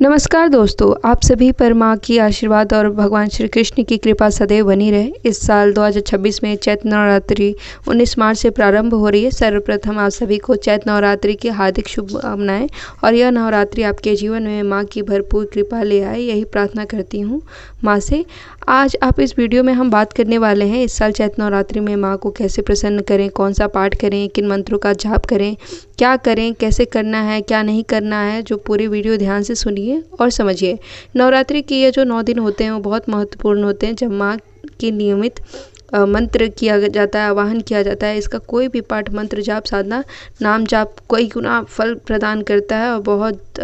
नमस्कार दोस्तों, आप सभी पर माँ की आशीर्वाद और भगवान श्री कृष्ण की कृपा सदैव बनी रहे। इस साल 2026 में चैत्र नवरात्रि 19 मार्च से प्रारंभ हो रही है। सर्वप्रथम आप सभी को चैत्र नवरात्रि की हार्दिक शुभकामनाएं और यह नवरात्रि आपके जीवन में माँ की भरपूर कृपा ले आए, यही प्रार्थना करती हूँ माँ से। आज आप इस वीडियो में हम बात करने वाले हैं इस साल चैत्र नवरात्रि में माँ को कैसे प्रसन्न करें, कौन सा पाठ करें, किन मंत्रों का जाप करें, क्या करें, कैसे करना है, क्या नहीं करना है। जो पूरी वीडियो ध्यान से सुनिए और समझिए। नवरात्रि के ये जो 9 दिन होते हैं वो बहुत महत्वपूर्ण होते हैं, जब माँ की नियमित मंत्र किया जाता है, आवाहन किया जाता है। इसका कोई भी पाठ, मंत्र, जाप, साधना, नाम जाप कई गुना फल प्रदान करता है और बहुत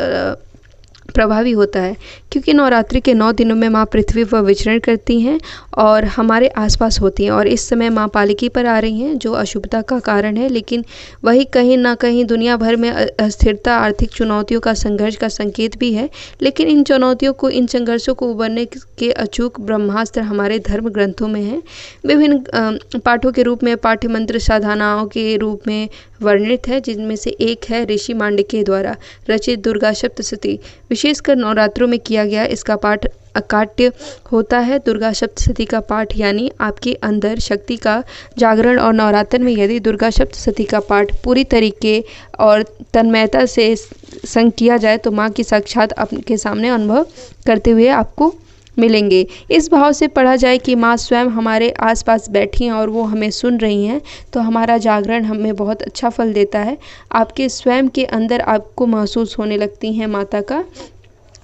प्रभावी होता है, क्योंकि नवरात्रि के 9 दिनों में माँ पृथ्वी पर विचरण करती हैं और हमारे आसपास होती हैं। और इस समय माँ पालकी पर आ रही हैं, जो अशुभता का कारण है, लेकिन वही कहीं ना कहीं दुनिया भर में अस्थिरता, आर्थिक चुनौतियों का संघर्ष का संकेत भी है। लेकिन इन चुनौतियों को, इन संघर्षों को उबरने के अचूक ब्रह्मास्त्र हमारे धर्म ग्रंथों में हैं। विभिन्न पाठों के रूप में, पाठ्य मंत्र साधनाओं के रूप में वर्णित है, जिनमें से एक है ऋषि मांडुक्य द्वारा रचित दुर्गा सप्तशती। विशेषकर नवरात्रों में किया गया इसका पाठ अकाट्य होता है। दुर्गा सप्तशती का पाठ यानी आपके अंदर शक्ति का जागरण। और नवरात्र में यदि दुर्गा सप्तशती का पाठ पूरी तरीके और तन्मयता से संग किया जाए तो माँ की साक्षात आपके सामने अनुभव करते हुए आपको मिलेंगे। इस भाव से पढ़ा जाए कि माँ स्वयं हमारे आसपास बैठी हैं और वो हमें सुन रही हैं, तो हमारा जागरण हमें बहुत अच्छा फल देता है। आपके स्वयं के अंदर आपको महसूस होने लगती हैं माता का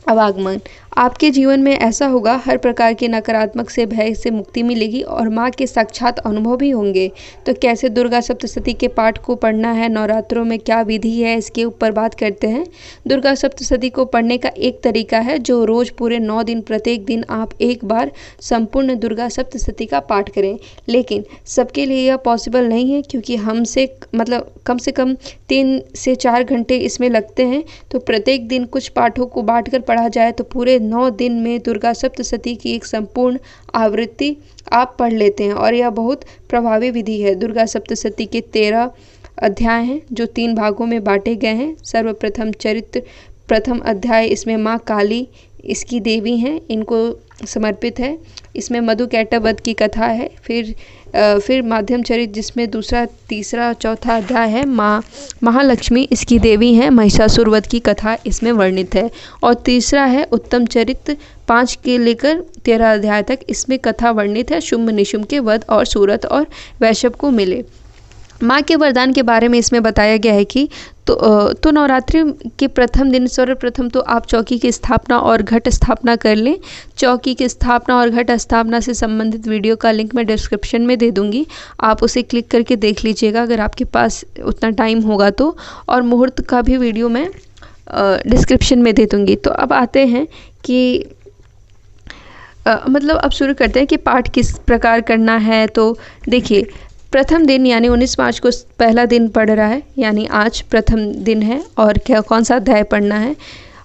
आवागमन। आपके जीवन में ऐसा होगा, हर प्रकार के नकारात्मक से, भय से मुक्ति मिलेगी और माँ के साक्षात अनुभव भी होंगे। तो कैसे दुर्गा सप्तशती के पाठ को पढ़ना है, नवरात्रों में क्या विधि है, इसके ऊपर बात करते हैं। दुर्गा सप्तशती को पढ़ने का एक तरीका है, जो रोज़ पूरे 9 दिन प्रत्येक दिन आप एक बार संपूर्ण दुर्गा सप्तशती का पाठ करें। लेकिन सबके लिए यह पॉसिबल नहीं है, क्योंकि हमसे कम से कम 3 से 4 घंटे इसमें लगते हैं। तो प्रत्येक दिन कुछ पाठों को बांट कर पढ़ा जाए तो पूरे 9 दिन में दुर्गा सप्तशती की एक संपूर्ण आवृत्ति आप पढ़ लेते हैं, और यह बहुत प्रभावी विधि है। दुर्गा सप्तशती के 13 अध्याय हैं, जो 3 भागों में बांटे गए हैं। सर्वप्रथम चरित्र, प्रथम अध्याय इसमें माँ काली इसकी देवी हैं, इनको समर्पित है। इसमें मधुकैटभ वध की कथा है। फिर माध्यम चरित्र, जिसमें दूसरा, तीसरा, चौथा अध्याय है, माँ महालक्ष्मी इसकी देवी हैं, महिषासुर वध की कथा इसमें वर्णित है। और तीसरा है उत्तम चरित्र, 5 के लेकर 13 अध्याय तक इसमें कथा वर्णित है, शुंभ निशुंभ के वध और सूरत और वैशव को मिले। माँ के वरदान के बारे में इसमें बताया गया है कि तो नवरात्रि के प्रथम दिन सर्वप्रथम तो आप चौकी की स्थापना और घट स्थापना कर लें। चौकी की स्थापना और घट स्थापना से संबंधित वीडियो का लिंक मैं डिस्क्रिप्शन में दे दूंगी, आप उसे क्लिक करके देख लीजिएगा अगर आपके पास उतना टाइम होगा तो। और मुहूर्त का भी वीडियो मैं डिस्क्रिप्शन में दे दूंगी। तो अब आते हैं कि अब शुरू करते हैं कि पाठ किस प्रकार करना है। तो देखिए, प्रथम दिन यानी 19 मार्च को पहला दिन पढ़ रहा है, यानी आज प्रथम दिन है। और कौन सा अध्याय पढ़ना है।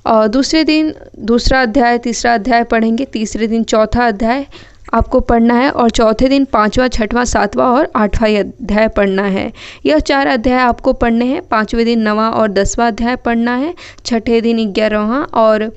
और दूसरे दिन दूसरा अध्याय, तीसरा अध्याय पढ़ेंगे। तीसरे दिन चौथा अध्याय आपको पढ़ना है और चौथे दिन 5वां, 6वां, 7वां और 8वां अध्याय पढ़ना है। यह 4 अध्याय आपको पढ़ने हैं। 5वें दिन 9वां और 10वां अध्याय पढ़ना है। 6ठे दिन 11वां और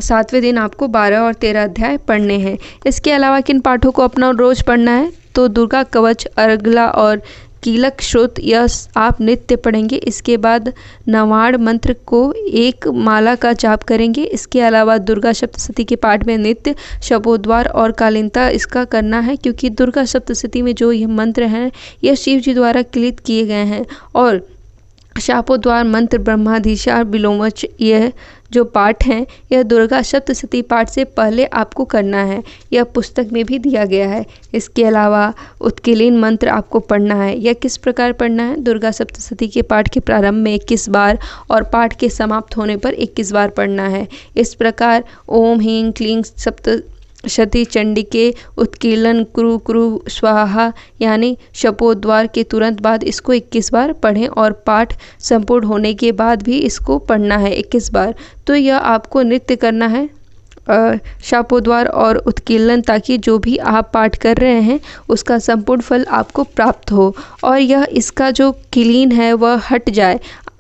7वें दिन आपको 12 और 13 अध्याय पढ़ने हैं। इसके अलावा किन पाठों को अपना रोज़ पढ़ना है, तो दुर्गा कवच, अर्गला और कीलक श्रोत, यह आप नित्य पढ़ेंगे। इसके बाद नवाड़ मंत्र को 1 माला का जाप करेंगे। इसके अलावा दुर्गा सप्तशती के पाठ में नित्य शपोद्वार और कालिंता इसका करना है, क्योंकि दुर्गा सप्तशती में जो ये मंत्र हैं यह शिव जी द्वारा क्लित किए गए हैं। और शापोद्वार मंत्र, ब्रह्माधीशार, बिलोमच, यह जो पाठ हैं यह दुर्गा सप्तशती पाठ से पहले आपको करना है। यह पुस्तक में भी दिया गया है। इसके अलावा उत्कीलीन मंत्र आपको पढ़ना है। यह किस प्रकार पढ़ना है, दुर्गा सप्तशती के पाठ के प्रारंभ में 21 बार और पाठ के समाप्त होने पर 21 बार पढ़ना है। इस प्रकार ओम ह्रीं क्लीं सप्तशती चंडिके उत्कीलन कुरु कुरु स्वाहा यानी शपोद्वार के तुरंत बाद इसको 21 बार पढ़ें, और पाठ संपूर्ण होने के बाद भी इसको पढ़ना है 21 बार। तो यह आपको नित्य करना है, शापोद्वार और उत्कीलन, ताकि जो भी आप पाठ कर रहे हैं उसका संपूर्ण फल आपको प्राप्त हो और यह इसका जो किलीन है वह हट जाए।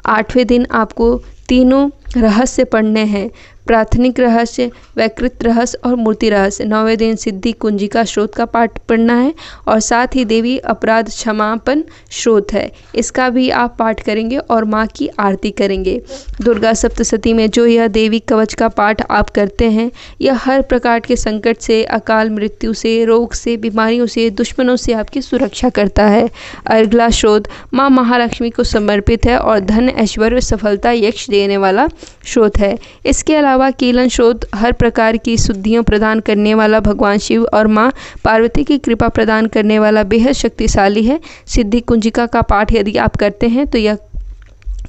8वें दिन आपको तीनों रहस्य पढ़ने हैं। प्राथमिक रहस्य, वैकृत रहस्य और मूर्ति रहस्य। 9वें दिन सिद्धि कुंजिका स्रोत का पाठ पढ़ना है और साथ ही देवी अपराध क्षमापन स्रोत है, इसका भी आप पाठ करेंगे और माँ की आरती करेंगे। दुर्गा सप्तशती में जो यह देवी कवच का पाठ आप करते हैं, यह हर प्रकार के संकट से, अकाल मृत्यु से, रोग से, बीमारियों से, दुश्मनों से आपकी सुरक्षा करता है। अगला स्रोत माँ महालक्ष्मी को समर्पित है और धन, ऐश्वर्य, सफलता, यश देने वाला स्रोत है। इसके अलावा कीलन स्रोत हर प्रकार की शुद्धियों प्रदान करने वाला भगवान शिव और माँ पार्वती की कृपा प्रदान करने वाला बेहद शक्तिशाली है। सिद्धि कुंजिका का पाठ यदि आप करते हैं तो यह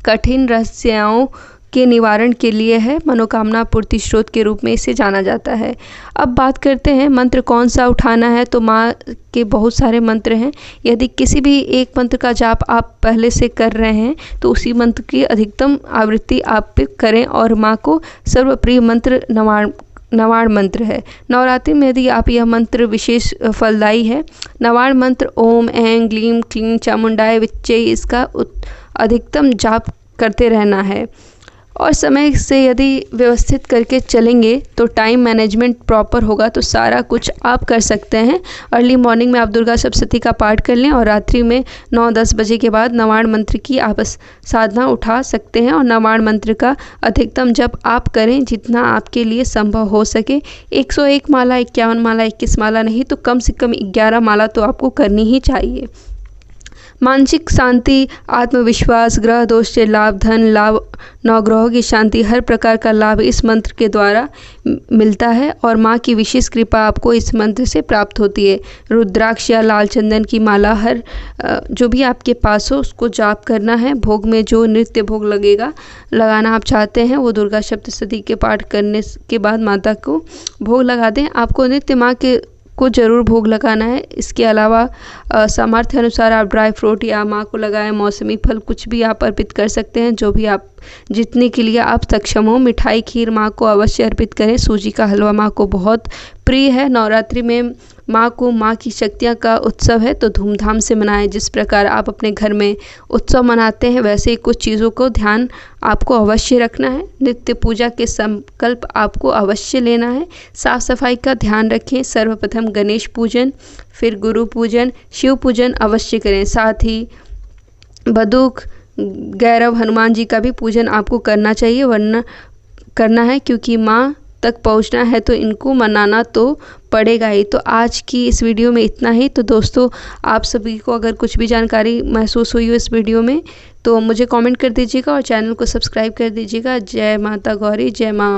कठिन रहस्यों के निवारण के लिए है। मनोकामना पूर्ति स्रोत के रूप में इसे जाना जाता है। अब बात करते हैं मंत्र कौन सा उठाना है। तो माँ के बहुत सारे मंत्र हैं। यदि किसी भी एक मंत्र का जाप आप पहले से कर रहे हैं तो उसी मंत्र की अधिकतम आवृत्ति आप करें और माँ को सर्वप्रिय मंत्र नवाण मंत्र है। नवरात्रि में यदि आप यह मंत्र विशेष फलदायी है। नवाण मंत्र ओम ऐं ग्लीम क्लीं चामुंडाय विच्चे, इसका अधिकतम जाप करते रहना है और समय से यदि व्यवस्थित करके चलेंगे तो टाइम मैनेजमेंट प्रॉपर होगा तो सारा कुछ आप कर सकते हैं। अर्ली मॉर्निंग में आप दुर्गा सप्तशती का पाठ कर लें और रात्रि में 9-10 बजे के बाद नवाण मंत्र की आप साधना उठा सकते हैं और नवाण मंत्र का अधिकतम जप आप करें जितना आपके लिए संभव हो सके। 101 माला, 51 माला, 21 माला नहीं तो कम से कम 11 माला तो आपको करनी ही चाहिए। मानसिक शांति, आत्मविश्वास, ग्रह दोष से लाभ, धन लाभ, नवग्रहों की शांति, हर प्रकार का लाभ इस मंत्र के द्वारा मिलता है और माँ की विशेष कृपा आपको इस मंत्र से प्राप्त होती है। रुद्राक्ष या लाल चंदन की माला हर जो भी आपके पास हो उसको जाप करना है। भोग में जो नृत्य भोग लगाना आप चाहते हैं वो दुर्गा सप्तशती के पाठ करने के बाद माता को भोग लगा दें। आपको नृत्य माँ के को ज़रूर भोग लगाना है। इसके अलावा सामर्थ्य अनुसार आप ड्राई फ्रूट या माँ को लगाएं, मौसमी फल कुछ भी आप अर्पित कर सकते हैं, जो भी आप जितने के लिए आप सक्षम हो। मिठाई खीर माँ को अवश्य अर्पित करें। सूजी का हलवा माँ को बहुत प्रिय है। नवरात्रि में माँ की शक्तियाँ का उत्सव है तो धूमधाम से मनाएं। जिस प्रकार आप अपने घर में उत्सव मनाते हैं वैसे ही कुछ चीज़ों को ध्यान आपको अवश्य रखना है। नित्य पूजा के संकल्प आपको अवश्य लेना है। साफ सफाई का ध्यान रखें। सर्वप्रथम गणेश पूजन, फिर गुरु पूजन, शिव पूजन अवश्य करें। साथ ही बदुक, गैरव, हनुमान जी का भी पूजन आपको करना चाहिए, वरना करना है क्योंकि माँ तक पहुंचना है तो इनको मनाना तो पड़ेगा ही। तो आज की इस वीडियो में इतना ही। तो दोस्तों, आप सभी को अगर कुछ भी जानकारी महसूस हुई हो इस वीडियो में तो मुझे कमेंट कर दीजिएगा और चैनल को सब्सक्राइब कर दीजिएगा। जय माता गौरी, जय माँ।